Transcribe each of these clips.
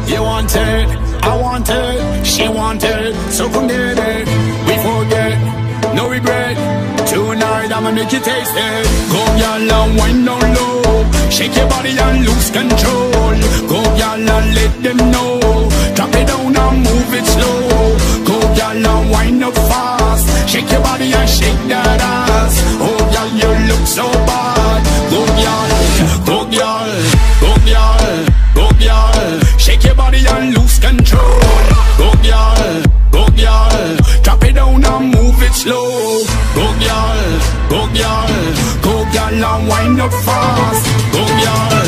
You want it, I want it, she want it, so come get it. We forget, no regret. Tonight I'ma make you taste it. Go y'all and wind down low, shake your body and lose control. Go y'all and let them know, drop it down and move it slow. Go y'all and wind up fast, shake your body and shake that ass. Oh y'all, you look so bad. Go y'all, go y'all, go y'all, go y'all, shake your body and lose control. Go y'all, go y'all, drop it down and move it slow. Go y'all, go y'all, go y'all and wind up fast. Go y'all,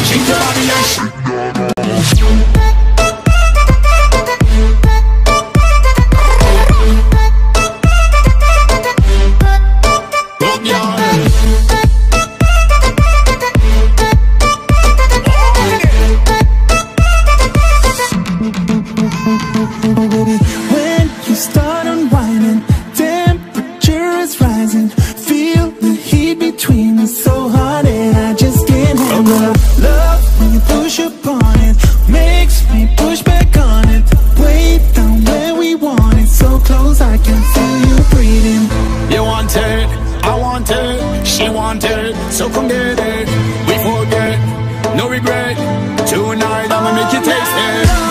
shake your body and shake that ass. When you start unwinding, temperature is rising. Feel the heat between us so hot and I just can't handle it. Love when you push upon it, makes me push back on it. Way down where we want it, so close I can feel you breathing. You want it, I want it, she want it, so come get it. We forget, no regret. Tonight I'ma make you taste it.